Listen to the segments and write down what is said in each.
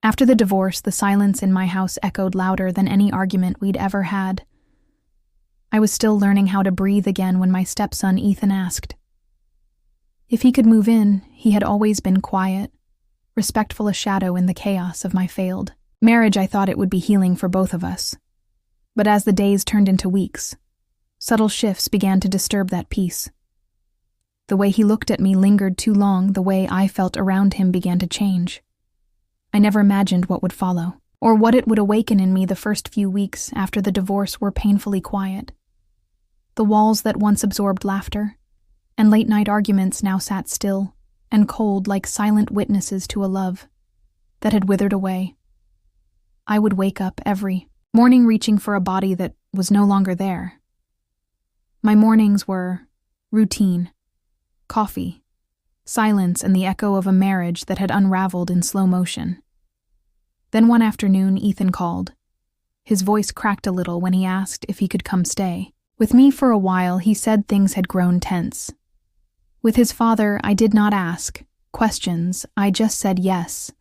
After the divorce, the silence in my house echoed louder than any argument we'd ever had. I was still learning how to breathe again when my stepson Ethan asked. If he could move in, he had always been quiet, respectful, a shadow in the chaos of my failed marriage. I thought it would be healing for both of us. But as the days turned into weeks, subtle shifts began to disturb that peace. The way he looked at me lingered too long, the way I felt around him began to change. I never imagined what would follow, or what it would awaken in me. The first few weeks after the divorce were painfully quiet. The walls that once absorbed laughter and late-night arguments now sat still and cold like silent witnesses to a love that had withered away. I would wake up every morning reaching for a body that was no longer there. My mornings were routine, coffee, silence, and the echo of a marriage that had unraveled in slow motion. Then one afternoon, Ethan called. His voice cracked a little when he asked if he could come stay with me for a while. He said things had grown tense. With his father, I did not ask questions, I just said yes.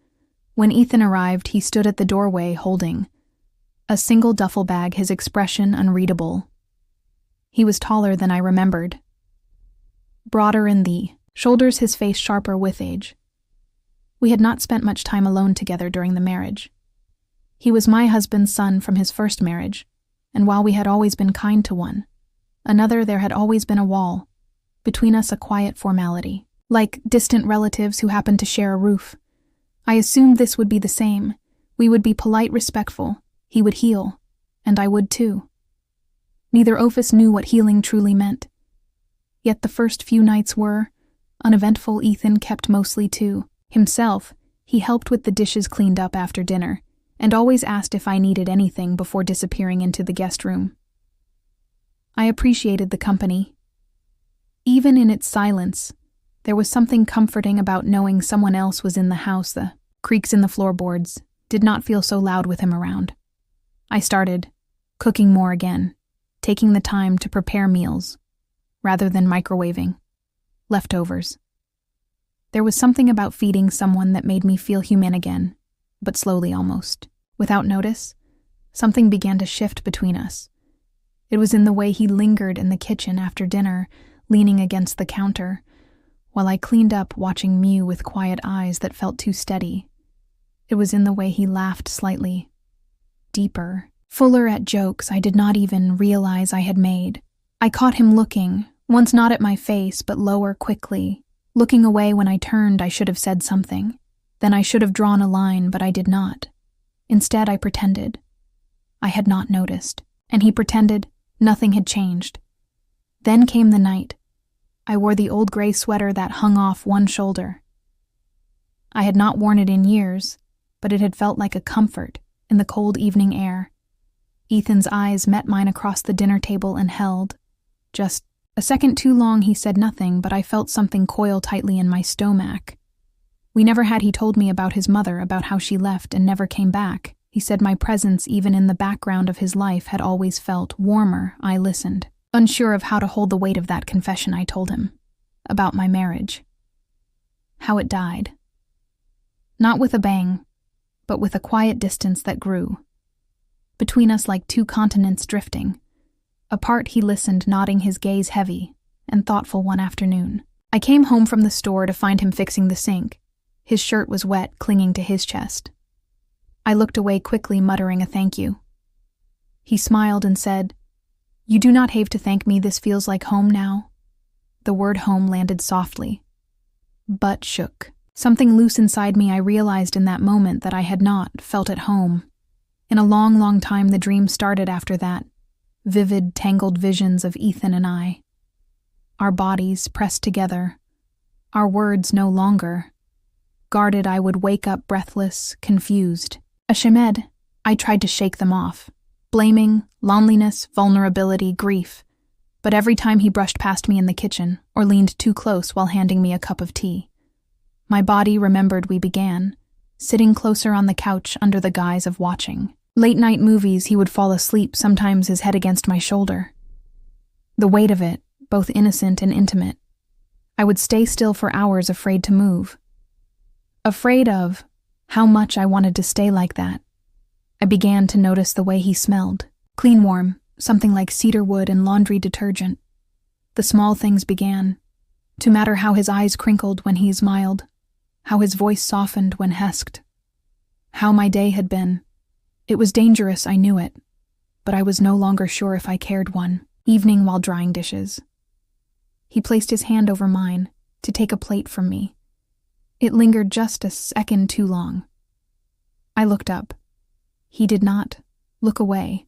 When Ethan arrived, he stood at the doorway holding a single duffel bag, his expression unreadable. He was taller than I remembered, broader in the shoulders, his face sharper with age. We had not spent much time alone together during the marriage. He was my husband's son from his first marriage, and while we had always been kind to one another, there had always been a wall between us, a quiet formality, like distant relatives who happened to share a roof. I assumed this would be the same. We would be polite, respectful. He would heal, and I would too. Neither of us knew what healing truly meant. Yet the first few nights were uneventful. Ethan kept mostly to himself. He helped with the dishes cleaned up after dinner, and always asked if I needed anything before disappearing into the guest room. I appreciated the company. Even in its silence, there was something comforting about knowing someone else was in the house. The creaks in the floorboards did not feel so loud with him around. I started cooking more again, taking the time to prepare meals, rather than microwaving leftovers. There was something about feeding someone that made me feel human again, but slowly, almost without notice, something began to shift between us. It was in the way he lingered in the kitchen after dinner, leaning against the counter, while I cleaned up, watching Mew with quiet eyes that felt too steady. It was in the way he laughed slightly, deeper, fuller, at jokes I did not even realize I had made. I caught him looking, once not at my face, but lower, quickly, looking away. When I turned, I should have said something. Then I should have drawn a line, but I did not. Instead, I pretended I had not noticed, and he pretended nothing had changed. Then came the night. I wore the old gray sweater that hung off one shoulder. I had not worn it in years, but it had felt like a comfort in the cold evening air. Ethan's eyes met mine across the dinner table and held. Just a second too long. He said nothing, but I felt something coil tightly in my stomach. We never had. He told me about his mother, about how she left and never came back. He said my presence, even in the background of his life, had always felt warmer. I listened, unsure of how to hold the weight of that confession. I told him about my marriage, how it died. Not with a bang, but with a quiet distance that grew between us, like two continents drifting apart. He listened, nodding, his gaze heavy and thoughtful. One afternoon, I came home from the store to find him fixing the sink. His shirt was wet, clinging to his chest. I looked away quickly, muttering a thank you. He smiled and said, "You do not have to thank me. This feels like home now." The word home landed softly, but shook something loose inside me. I realized in that moment that I had not felt at home in a long, long time. The dream started after that. Vivid, tangled visions of Ethan and I. Our bodies pressed together. Our words no longer guarded. I would wake up breathless, confused. Ashamed, I tried to shake them off. Blaming, loneliness, vulnerability, grief. But every time he brushed past me in the kitchen or leaned too close while handing me a cup of tea, my body remembered. We began sitting closer on the couch under the guise of watching late-night movies. He would fall asleep, sometimes his head against my shoulder. The weight of it, both innocent and intimate. I would stay still for hours, afraid to move. Afraid of How much I wanted to stay like that. I began to notice the way he smelled. Clean warm, something like cedar wood and laundry detergent. The small things began to matter, how his eyes crinkled when he smiled, how his voice softened when hesked, how my day had been. It was dangerous, I knew it, but I was no longer sure if I cared. One evening while drying dishes, he placed his hand over mine to take a plate from me. It lingered just a second too long. I looked up. He did not look away.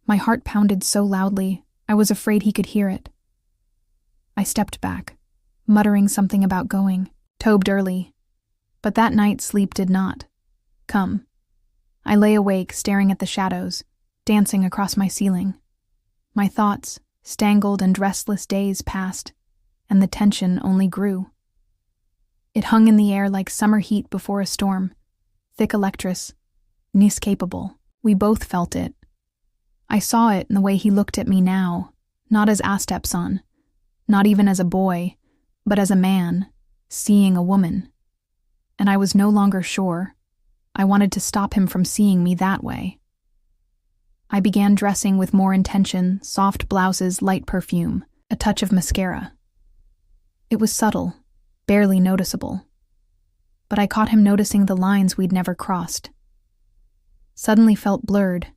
My heart pounded so loudly, I was afraid he could hear it. I stepped back, muttering something about going tobed early, but that night sleep did not come. I lay awake, staring at the shadows, dancing across my ceiling. My thoughts, stangled and restless days passed, and the tension only grew. It hung in the air like summer heat before a storm, thick, electrous, inescapable. We both felt it. I saw it in the way he looked at me now, not as a Stepson, not even as a boy, but as a man, seeing a woman. And I was no longer sure. I wanted to stop him from seeing me that way. I began dressing with more intention, soft blouses, light perfume, a touch of mascara. It was subtle, barely noticeable. But I caught him noticing the lines we'd never crossed. Suddenly felt blurred,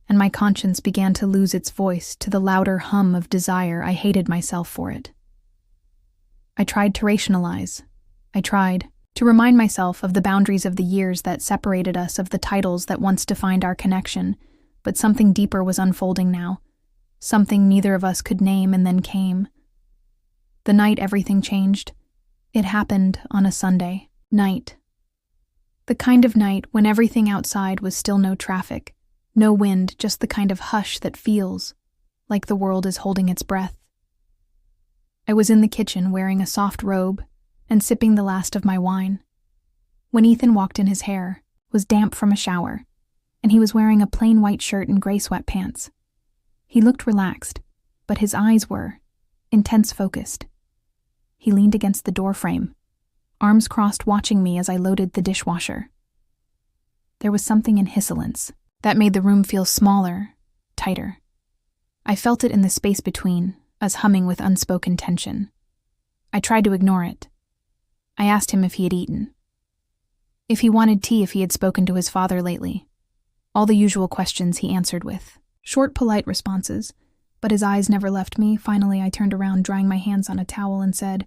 and my conscience began to lose its voice to the louder hum of desire. I hated myself for it. I tried to rationalize. I tried to remind myself of the boundaries of the years that separated us, of the titles that once defined our connection, but something deeper was unfolding now, something neither of us could name. And then came the night everything changed. It happened on a Sunday night. The kind of night when everything outside was still, no traffic, no wind, just the kind of hush that feels like the world is holding its breath. I was in the kitchen wearing a soft robe and sipping the last of my wine, when Ethan walked in. His hair was damp from a shower, and he was wearing a plain white shirt and gray sweatpants. He looked relaxed, but his eyes were intense, focused. He leaned against the doorframe, arms crossed, watching me as I loaded the dishwasher. There was something in his silence that made the room feel smaller, tighter. I felt it in the space between us, humming with unspoken tension. I tried to ignore it. I asked him if he had eaten, if he wanted tea, if he had spoken to his father lately. All the usual questions he answered with short, polite responses, but his eyes never left me. Finally, I turned around, drying my hands on a towel, and said,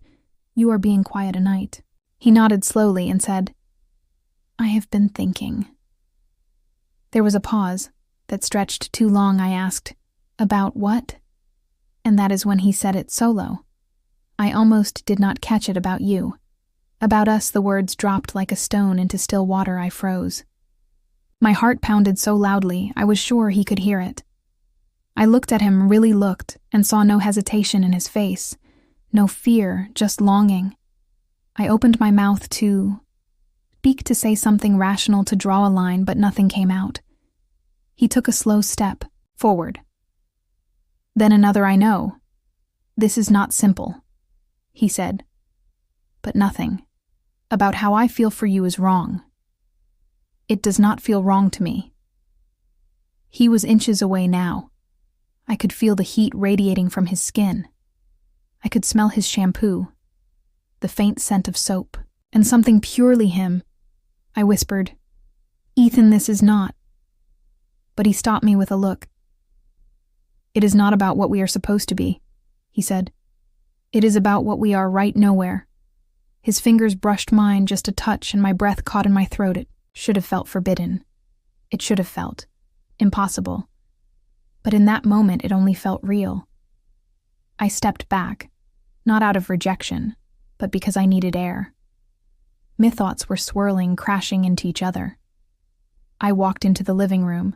"You are being quiet a night." He nodded slowly and said, "I have been thinking." There was a pause that stretched too long. I asked, "About what?" And that is when he said it solo. I almost did not catch it. "About you. About us." The words dropped like a stone into still water. I froze. My heart pounded so loudly, I was sure he could hear it. I looked at him, really looked, and saw no hesitation in his face, no fear, just longing. I opened my mouth to speak, to say something rational, to draw a line, but nothing came out. He took a slow step forward. Then another. "I know. This is not simple," he said. "But nothing about how I feel for you is wrong. It does not feel wrong to me." He was inches away now. I could feel the heat radiating from his skin. I could smell his shampoo, the faint scent of soap, and something purely him. I whispered, "Ethan, this is not." But he stopped me with a look. "It is not about what we are supposed to be," he said. "It is about what we are right nowhere." His fingers brushed mine just a touch, and my breath caught in my throat. It should have felt forbidden. It should have felt impossible. But in that moment, it only felt real. I stepped back, not out of rejection, but because I needed air. My thoughts were swirling, crashing into each other. I walked into the living room,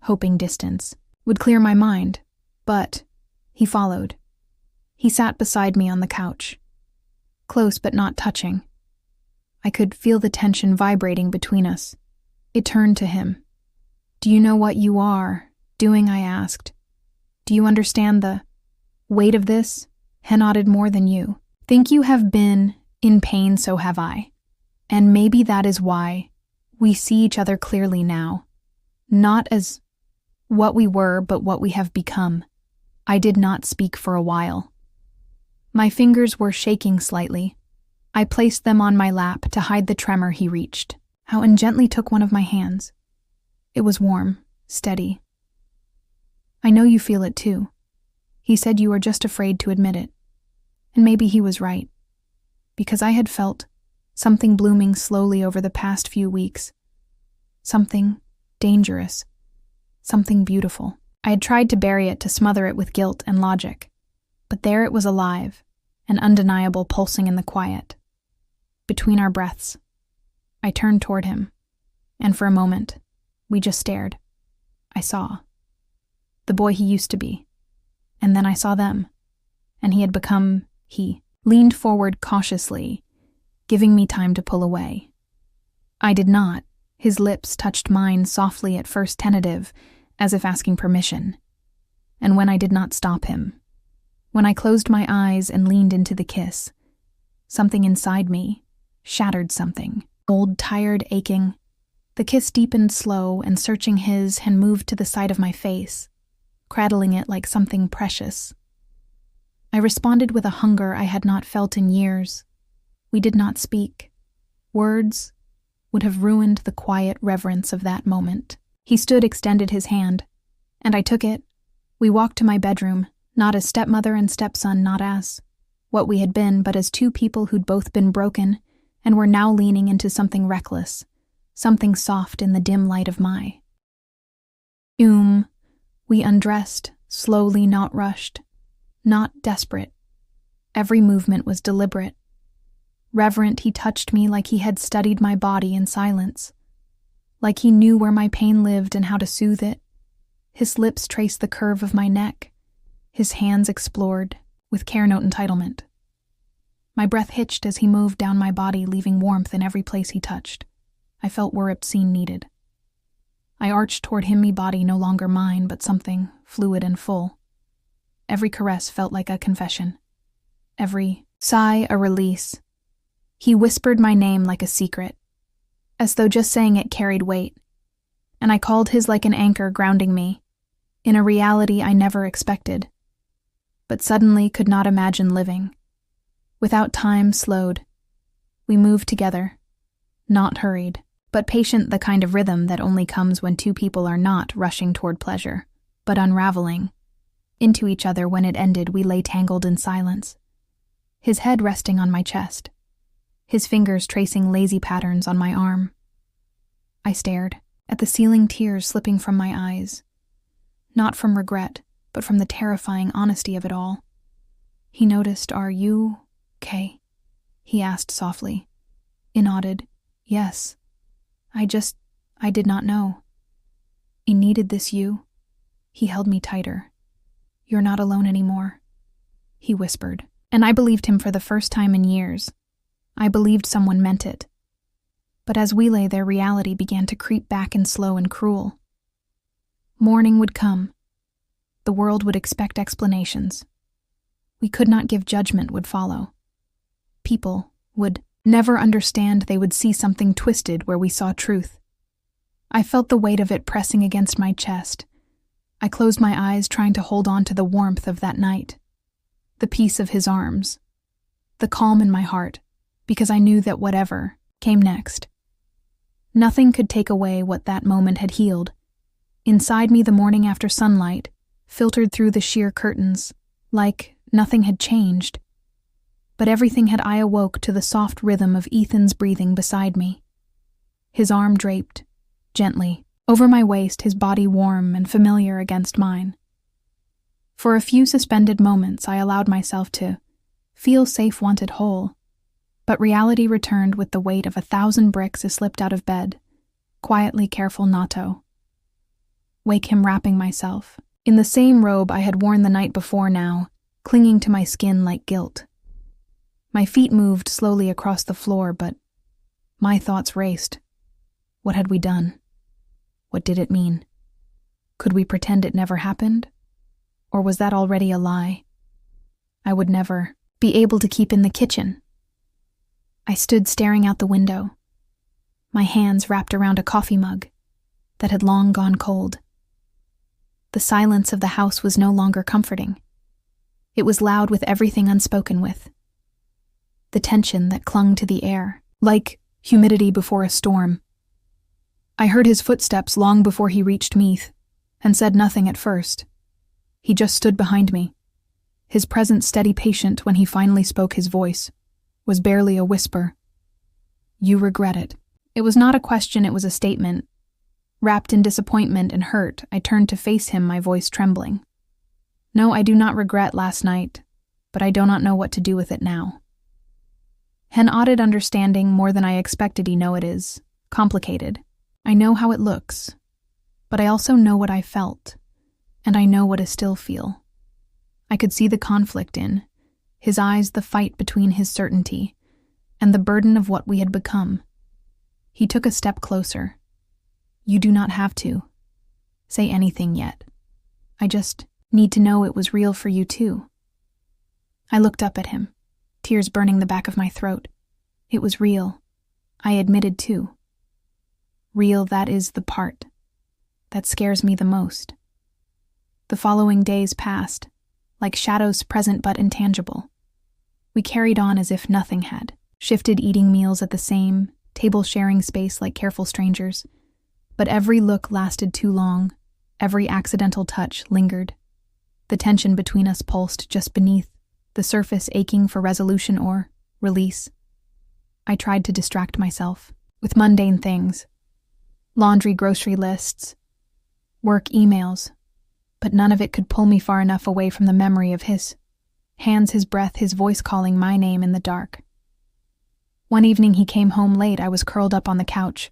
hoping distance would clear my mind, but he followed. He sat beside me on the couch, close but not touching. I could feel the tension vibrating between us. It turned to him. "Do you know what you are doing?" I asked. "Do you understand the weight of this?" He nodded. "More than you think. You have been in pain, so have I. And maybe that is why We see each other clearly now, not as what we were, but what we have become. I did not speak for a while. My fingers were shaking slightly. I placed them on my lap to hide the tremor he reached. Houghton gently took one of my hands. It was warm, steady. I know you feel it too. He said you were just afraid to admit it. And maybe he was right. Because I had felt something blooming slowly over the past few weeks. Something dangerous. Something beautiful. I had tried to bury it, to smother it with guilt and logic. But there it was, alive and undeniable, pulsing in the quiet. Between our breaths, I turned toward him, and for a moment, we just stared. I saw the boy he used to be, and then I saw them, and he had become he. Leaned forward cautiously, giving me time to pull away. I did not. His lips touched mine softly, at first tentative, as if asking permission. And when I did not stop him, when I closed my eyes and leaned into the kiss, something inside me shattered, something old, tired, aching. The kiss deepened slow, and searching his hand moved to the side of my face, cradling it like something precious. I responded with a hunger I had not felt in years. We did not speak. Words would have ruined the quiet reverence of that moment. He stood, extended his hand, and I took it. We walked to my bedroom, not as stepmother and stepson, not as what we had been, but as two people who'd both been broken and were now leaning into something reckless, something soft in the dim light of my. We undressed, slowly, not rushed, not desperate. Every movement was deliberate. Reverent, he touched me like he had studied my body in silence, like he knew where my pain lived and how to soothe it. His lips traced the curve of my neck. His hands explored, with care, note, entitlement. My breath hitched as he moved down my body, leaving warmth in every place he touched. I felt warmth seen needed. I arched toward him, me body no longer mine, but something fluid and full. Every caress felt like a confession. Every sigh a release. He whispered my name like a secret, as though just saying it carried weight, and I called his like an anchor, grounding me in a reality I never expected, but suddenly could not imagine living. Without time slowed, we moved together, not hurried, but patient, the kind of rhythm that only comes when two people are not rushing toward pleasure, but unraveling into each other. When it ended, we lay tangled in silence, his head resting on my chest, his fingers tracing lazy patterns on my arm. I stared at the ceiling, tears slipping from my eyes, not from regret, but from the terrifying honesty of it all. He noticed. "Are you okay?" he asked softly. I nodded. "Yes. I did not know. I needed this, you." He held me tighter. "You're not alone anymore," he whispered. And I believed him for the first time in years. I believed someone meant it. But as we lay there, reality began to creep back, in slow and cruel. Morning would come. The world would expect explanations. We could not give judgment, would follow. People would never understand. They would see something twisted where we saw truth. I felt the weight of it pressing against my chest. I closed my eyes, trying to hold on to the warmth of that night, the peace of his arms, the calm in my heart, because I knew that whatever came next, nothing could take away what that moment had healed. Inside me, the morning after sunlight filtered through the sheer curtains, like nothing had changed. But everything had. I awoke to the soft rhythm of Ethan's breathing beside me. His arm draped, gently, over my waist, his body warm and familiar against mine. For a few suspended moments, I allowed myself to feel safe, wanted whole. But reality returned with the weight of 1,000 bricks. I slipped out of bed, quietly careful not to wake him, wrapping myself in the same robe I had worn the night before, now clinging to my skin like guilt. My feet moved slowly across the floor, but my thoughts raced. What had we done? What did it mean? Could we pretend it never happened? Or was that already a lie I would never be able to keep in the kitchen? I stood staring out the window. my hands wrapped around a coffee mug that had long gone cold. The silence of the house was no longer comforting. It was loud with everything unspoken with. The tension that clung to the air, like humidity before a storm. I heard his footsteps long before he reached Meath, and said nothing at first. He just stood behind me. His presence steady patient when he finally spoke. His voice was barely a whisper. "You regret it." It was not a question, it was a statement. Wrapped in disappointment and hurt, I turned to face him, my voice trembling. "No, I do not regret last night, but I do not know what to do with it now." Hen nodded, understanding more than I expected. He know it is complicated. I know how it looks, but I also know what I felt, and I know what I still feel. I could see the conflict in his eyes, the fight between his certainty and the burden of what we had become. He took a step closer. "You do not have to say anything yet. I just need to know it was real for you too." I looked up at him, tears burning the back of my throat. It was real, I admitted too. Real, that is the part that scares me the most. The following days passed, like shadows present but intangible. We carried on as if nothing had, shifted eating meals at the same table, sharing space like careful strangers. But every look lasted too long, every accidental touch lingered. The tension between us pulsed just beneath the surface, aching for resolution or release. I tried to distract myself with mundane things, laundry, grocery lists, work emails, but none of it could pull me far enough away from the memory of his hands, his breath, his voice calling my name in the dark. One evening he came home late. I was curled up on the couch,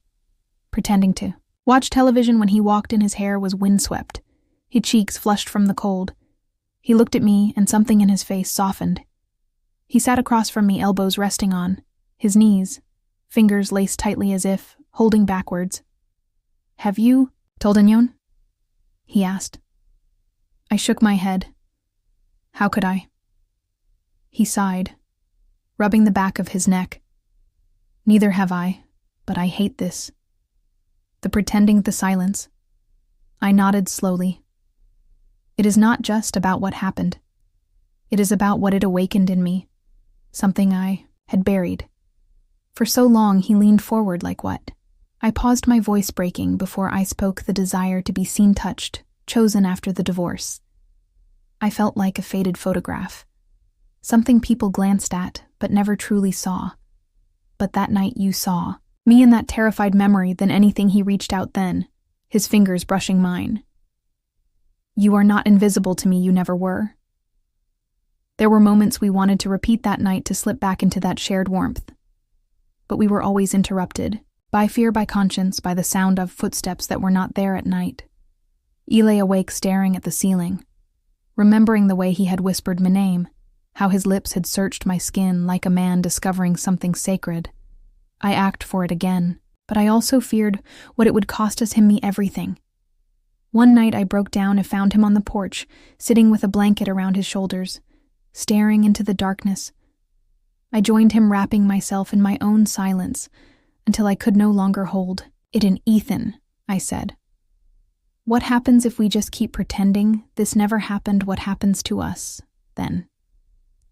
pretending to watch television when he walked in. His hair was windswept, his cheeks flushed from the cold. He looked at me, and something in his face softened. He sat across from me, elbows resting on his knees, fingers laced tightly as if holding backwards. "Have you told Agnon?" he asked. I shook my head. How could I? He sighed, rubbing the back of his neck. "Neither have I, but I hate this." The pretending, the silence. I nodded slowly. It is not just about what happened. It is about what it awakened in me, something I had buried. For so long he leaned forward. Like what? I paused, my voice breaking before I spoke. The desire to be seen, touched, chosen after the divorce. I felt like a faded photograph, something people glanced at but never truly saw. But that night you saw me in that terrified memory. Than anything he reached out then, his fingers brushing mine. "You are not invisible to me, you never were." There were moments we wanted to repeat that night, to slip back into that shared warmth. But we were always interrupted, by fear, by conscience, by the sound of footsteps that were not there at night. I lay awake staring at the ceiling, remembering the way he had whispered my name, how his lips had searched my skin like a man discovering something sacred. I acted for it again, but I also feared what it would cost us, him, me, everything. One night I broke down and found him on the porch, sitting with a blanket around his shoulders, staring into the darkness. I joined him, wrapping myself in my own silence, until I could no longer hold it in. "Ethan," I said, "what happens if we just keep pretending this never happened? What happens to us then?"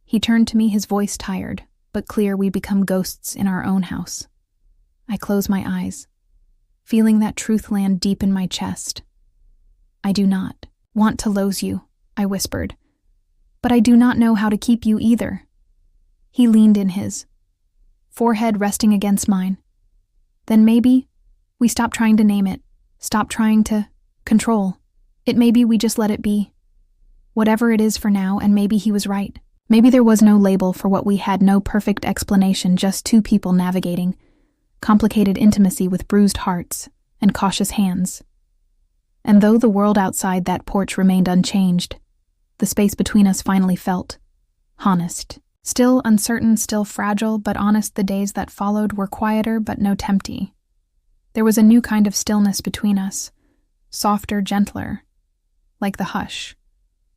He turned to me, his voice tired, but clear. "We become ghosts in our own house." I closed my eyes, feeling that truth land deep in my chest. "I do not want to lose you," I whispered, "but I do not know how to keep you either." He leaned in, his forehead resting against mine. "Then maybe we stop trying to name it, stop trying to control it. Maybe we just let it be, whatever it is for now." And maybe he was right. Maybe there was no label for what we had, no perfect explanation, just two people navigating complicated intimacy with bruised hearts and cautious hands. And though the world outside that porch remained unchanged, the space between us finally felt honest. Still uncertain, still fragile, but honest. The days that followed were quieter but no empty. There was a new kind of stillness between us, softer, gentler, like the hush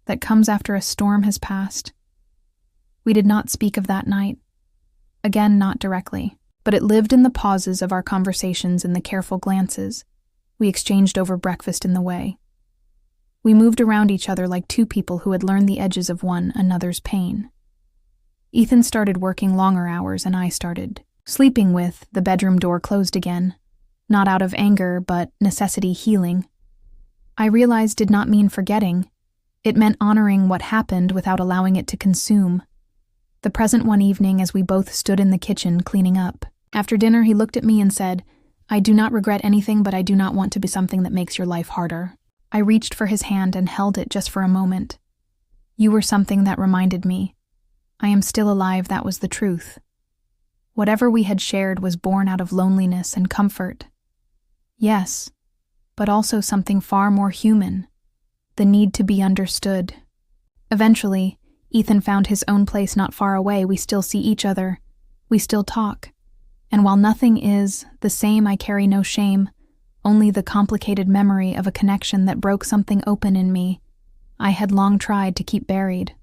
that comes after a storm has passed. We did not speak of that night. Again, not directly. But it lived in the pauses of our conversations and the careful glances we exchanged over breakfast in the way. We moved around each other like two people who had learned the edges of one another's pain. Ethan started working longer hours and I started sleeping with the bedroom door closed again, not out of anger but necessity healing. I realized did not mean forgetting. It meant honoring what happened without allowing it to consume. The present one evening as we both stood in the kitchen cleaning up. After dinner he looked at me and said, "I do not regret anything, but I do not want to be something that makes your life harder." I reached for his hand and held it just for a moment. "You were something that reminded me. I am still alive, that was the truth." Whatever we had shared was born out of loneliness and comfort. Yes, but also something far more human, the need to be understood. Eventually, Ethan found his own place not far away. We still see each other. We still talk. And while nothing is the same, I carry no shame, only the complicated memory of a connection that broke something open in me I had long tried to keep buried.